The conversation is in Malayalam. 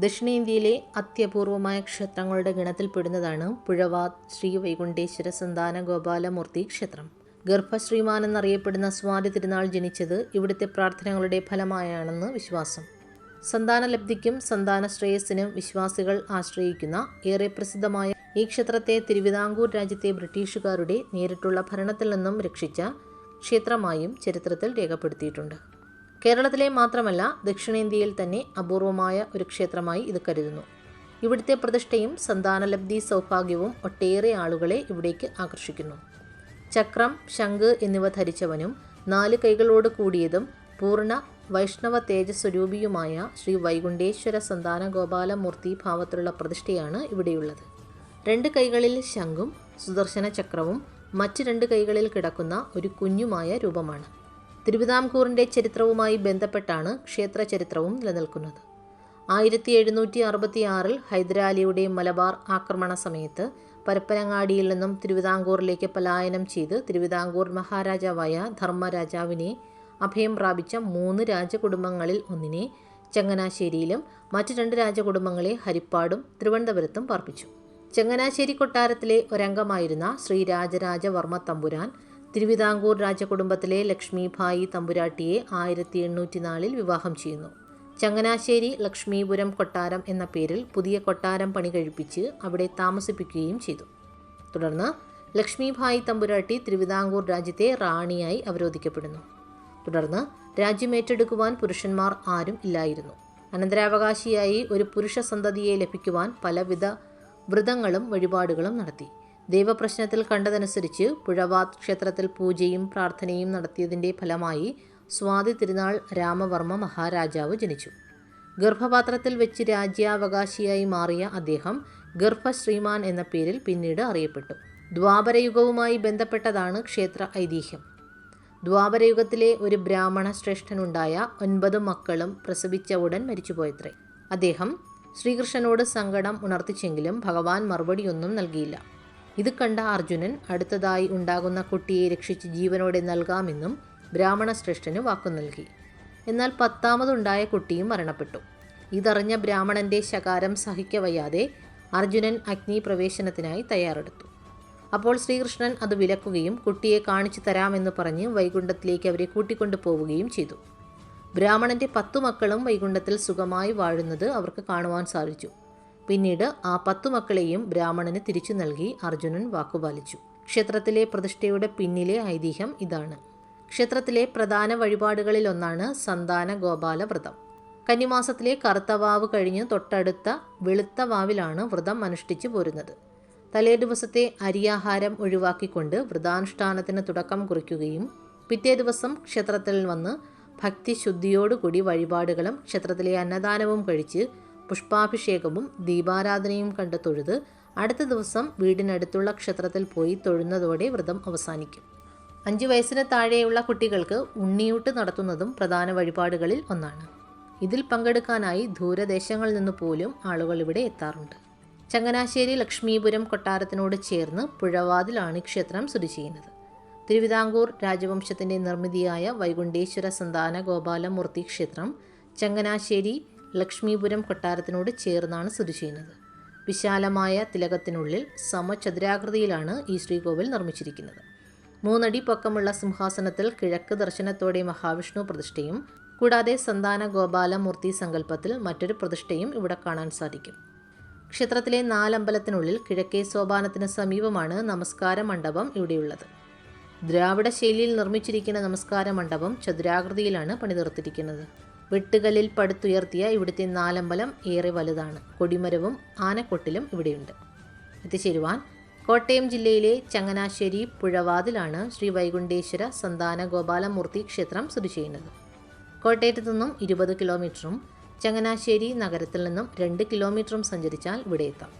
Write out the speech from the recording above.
ദക്ഷിണേന്ത്യയിലെ അത്യപൂർവമായ ക്ഷേത്രങ്ങളുടെ ഗണത്തിൽപ്പെടുന്നതാണ് പുഴവാത് ശ്രീ വൈകുണ്ഠേശ്വര സന്താന ഗോപാലമൂർത്തി ക്ഷേത്രം. ഗർഭശ്രീമാൻ എന്നറിയപ്പെടുന്ന സ്വാതി തിരുനാൾ ജനിച്ചത് ഇവിടുത്തെ പ്രാർത്ഥനകളുടെ ഫലമായാണെന്ന് വിശ്വാസം. സന്താനലബ്ധിക്കും സന്താന ശ്രേയസ്സിനും വിശ്വാസികൾ ആശ്രയിക്കുന്ന ഏറെ പ്രസിദ്ധമായ ഈ ക്ഷേത്രത്തെ തിരുവിതാംകൂർ രാജ്യത്തെ ബ്രിട്ടീഷുകാരുടെ നേരിട്ടുള്ള ഭരണത്തിൽ നിന്നും രക്ഷിച്ച ക്ഷേത്രമായും ചരിത്രത്തിൽ രേഖപ്പെടുത്തിയിട്ടുണ്ട്. കേരളത്തിലെ മാത്രമല്ല ദക്ഷിണേന്ത്യയിൽ തന്നെ അപൂർവമായ ഒരു ക്ഷേത്രമായി ഇത് കരുതുന്നു. ഇവിടുത്തെ പ്രതിഷ്ഠയും സന്താനലബ്ധി സൗഭാഗ്യവും ഒട്ടേറെ ആളുകളെ ഇവിടേക്ക് ആകർഷിക്കുന്നു. ചക്രം, ശംഖ് എന്നിവ ധരിച്ചവനും 4 കൈകളോട് കൂടിയതും പൂർണ്ണ വൈഷ്ണവ തേജസ്വരൂപിയുമായ ശ്രീ വൈകുണ്ഠേശ്വര സന്താന ഗോപാലമൂർത്തി ഭാവത്തിലുള്ള പ്രതിഷ്ഠയാണ് ഇവിടെയുള്ളത്. 2 കൈകളിൽ ശംഖും സുദർശന ചക്രവും മറ്റ് 2 കൈകളിൽ കിടക്കുന്ന ഒരു കുഞ്ഞുമായ രൂപമാണ്. തിരുവിതാംകൂറിൻ്റെ ചരിത്രവുമായി ബന്ധപ്പെട്ടാണ് ക്ഷേത്ര ചരിത്രവും നിലനിൽക്കുന്നത്. 1766 ഹൈദരാലിയുടെ മലബാർ ആക്രമണ സമയത്ത് പരപ്പനങ്ങാടിയിൽ നിന്നും തിരുവിതാംകൂറിലേക്ക് പലായനം ചെയ്ത് തിരുവിതാംകൂർ മഹാരാജാവായ ധർമ്മരാജാവിനെ അഭയം പ്രാപിച്ച 3 രാജകുടുംബങ്ങളിൽ ഒന്നിനെ ചങ്ങനാശ്ശേരിയിലും മറ്റ് 2 രാജകുടുംബങ്ങളെ ഹരിപ്പാടും തിരുവനന്തപുരത്തും പാർപ്പിച്ചു. ചങ്ങനാശ്ശേരി കൊട്ടാരത്തിലെ ഒരംഗമായിരുന്ന ശ്രീ രാജരാജവർമ്മ തമ്പുരാൻ തിരുവിതാംകൂർ രാജകുടുംബത്തിലെ ലക്ഷ്മിഭായി തമ്പുരാട്ടിയെ 1804 വിവാഹം ചെയ്യുന്നു. ചങ്ങനാശ്ശേരി ലക്ഷ്മീപുരം കൊട്ടാരം എന്ന പേരിൽ പുതിയ കൊട്ടാരം പണി കഴിപ്പിച്ച് അവിടെ താമസിപ്പിക്കുകയും ചെയ്തു. തുടർന്ന് ലക്ഷ്മിഭായി തമ്പുരാട്ടി തിരുവിതാംകൂർ രാജ്യത്തെ റാണിയായി അവരോധിക്കപ്പെടുന്നു. തുടർന്ന് രാജ്യം ഏറ്റെടുക്കുവാൻ പുരുഷന്മാർ ആരും ഇല്ലായിരുന്നു. അനന്തരാവകാശിയായി ഒരു പുരുഷ സന്തതിയെ ലഭിക്കുവാൻ പലവിധ വ്രതങ്ങളും വഴിപാടുകളും നടത്തി. ദൈവപ്രശ്നത്തിൽ കണ്ടതനുസരിച്ച് പുഴവാത് ക്ഷേത്രത്തിൽ പൂജയും പ്രാർത്ഥനയും നടത്തിയതിൻ്റെ ഫലമായി സ്വാതി തിരുനാൾ രാമവർമ്മ മഹാരാജാവ് ജനിച്ചു. ഗർഭപാത്രത്തിൽ വെച്ച് രാജ്യാവകാശിയായി മാറിയ അദ്ദേഹം ഗർഭശ്രീമാൻ എന്ന പേരിൽ പിന്നീട് അറിയപ്പെട്ടു. ദ്വാപരയുഗവുമായി ബന്ധപ്പെട്ടതാണ് ക്ഷേത്ര ഐതിഹ്യം. ദ്വാപരയുഗത്തിലെ ഒരു ബ്രാഹ്മണ ശ്രേഷ്ഠനുണ്ടായ 9 മക്കളും പ്രസവിച്ച ഉടൻ മരിച്ചുപോയത്രേ. അദ്ദേഹം ശ്രീകൃഷ്ണനോട് സങ്കടം ഉണർത്തിച്ചെങ്കിലും ഭഗവാൻ മറുപടിയൊന്നും നൽകിയില്ല. ഇത് കണ്ട അർജുനൻ അടുത്തതായി ഉണ്ടാകുന്ന കുട്ടിയെ രക്ഷിച്ച് ജീവനോടെ നൽകാമെന്നും ബ്രാഹ്മണ ശ്രേഷ്ഠന് വാക്കു നൽകി. എന്നാൽ 10ാമതുണ്ടായ കുട്ടിയും മരണപ്പെട്ടു. ഇതറിഞ്ഞ ബ്രാഹ്മണന്റെ ശകാരം സഹിക്കവയ്യാതെ അർജുനൻ അഗ്നിപ്രവേശനത്തിനായി തയ്യാറെടുത്തു. അപ്പോൾ ശ്രീകൃഷ്ണൻ അത് വിലക്കുകയും കുട്ടിയെ കാണിച്ചു തരാമെന്ന് പറഞ്ഞ് വൈകുണ്ഠത്തിലേക്ക് അവരെ കൂട്ടിക്കൊണ്ടു പോവുകയും ചെയ്തു. ബ്രാഹ്മണന്റെ 10 മക്കളും വൈകുണ്ഠത്തിൽ സുഖമായി വാഴുന്നത് അവർക്ക് കാണുവാൻ സാധിച്ചു. പിന്നീട് ആ 10 മക്കളെയും ബ്രാഹ്മണന് തിരിച്ചു നൽകി അർജുനൻ വാക്കുപാലിച്ചു. ക്ഷേത്രത്തിലെ പ്രതിഷ്ഠയുടെ പിന്നിലെ ഐതിഹ്യം ഇതാണ്. ക്ഷേത്രത്തിലെ പ്രധാന വഴിപാടുകളിലൊന്നാണ് സന്താന ഗോപാല വ്രതം. കന്നിമാസത്തിലെ കറുത്ത വാവ് കഴിഞ്ഞ് തൊട്ടടുത്ത വെളുത്ത വാവിലാണ് വ്രതം അനുഷ്ഠിച്ചു പോരുന്നത്. തലേ ദിവസത്തെ അരിയാഹാരം ഒഴിവാക്കിക്കൊണ്ട് വ്രതാനുഷ്ഠാനത്തിന് തുടക്കം കുറിക്കുകയും പിറ്റേ ദിവസം ക്ഷേത്രത്തിൽ വന്ന് ഭക്തിശുദ്ധിയോടുകൂടി വഴിപാടുകളും ക്ഷേത്രത്തിലെ അന്നദാനവും കഴിച്ച് പുഷ്പാഭിഷേകവും ദീപാരാധനയും കണ്ട് തൊഴുത് അടുത്ത ദിവസം വീടിനടുത്തുള്ള ക്ഷേത്രത്തിൽ പോയി തൊഴുന്നതോടെ വ്രതം അവസാനിക്കും. 5 വയസ്സിന് താഴെയുള്ള കുട്ടികൾക്ക് ഉണ്ണിയൂട്ട് നടത്തുന്നതും പ്രധാന വഴിപാടുകളിൽ ഒന്നാണ്. ഇതിൽ പങ്കെടുക്കാനായി ദൂരദേശങ്ങളിൽ നിന്ന് പോലും ആളുകൾ ഇവിടെ എത്താറുണ്ട്. ചങ്ങനാശ്ശേരി ലക്ഷ്മീപുരം കൊട്ടാരത്തിനോട് ചേർന്ന് പുഴവാതിലാണ് ഈ ക്ഷേത്രം സ്ഥിതി ചെയ്യുന്നത്. തിരുവിതാംകൂർ രാജവംശത്തിൻ്റെ നിർമ്മിതിയായ വൈകുണ്ഠേശ്വര സന്താന ഗോപാലമൂർത്തി ക്ഷേത്രം ചങ്ങനാശ്ശേരി ലക്ഷ്മീപുരം കൊട്ടാരത്തിനോട് ചേർന്നാണ് സ്ഥിതി ചെയ്യുന്നത്. വിശാലമായ തിലകത്തിനുള്ളിൽ സമചതുരാകൃതിയിലാണ് ഈ ശ്രീകോവിൽ നിർമ്മിച്ചിരിക്കുന്നത്. 3 അടി പൊക്കമുള്ള സിംഹാസനത്തിൽ കിഴക്ക് ദർശനത്തോടെ മഹാവിഷ്ണു പ്രതിഷ്ഠയും കൂടാതെ സന്താന ഗോപാലമൂർത്തി സങ്കല്പത്തിൽ മറ്റൊരു പ്രതിഷ്ഠയും ഇവിടെ കാണാൻ സാധിക്കും. ക്ഷേത്രത്തിലെ 4 അമ്പലത്തിനുള്ളിൽ കിഴക്കേ സോപാനത്തിന് സമീപമാണ് നമസ്കാര മണ്ഡപം ഇവിടെയുള്ളത്. ദ്രാവിഡ ശൈലിയിൽ നിർമ്മിച്ചിരിക്കുന്ന നമസ്കാര മണ്ഡപം ചതുരാകൃതിയിലാണ് പണിതീർത്തിരിക്കുന്നത്. വെട്ടുകല്ലിൽ പടുത്തുയർത്തിയ ഇവിടുത്തെ 4 അമ്പലം ഏറെ വലുതാണ്. കൊടിമരവും ആനക്കൊട്ടിലും ഇവിടെയുണ്ട്. എത്തിച്ചേരുവാൻ കോട്ടയം ജില്ലയിലെ ചങ്ങനാശ്ശേരി പുഴവാതിലാണ് ശ്രീ വൈകുണ്ഠേശ്വര സന്താന ഗോപാലമൂർത്തി ക്ഷേത്രം സ്ഥിതി ചെയ്യുന്നത്. കോട്ടയത്ത് നിന്നും 20 കിലോമീറ്ററും ചങ്ങനാശ്ശേരി നഗരത്തിൽ നിന്നും 2 കിലോമീറ്ററും സഞ്ചരിച്ചാൽ ഇവിടെ എത്താം.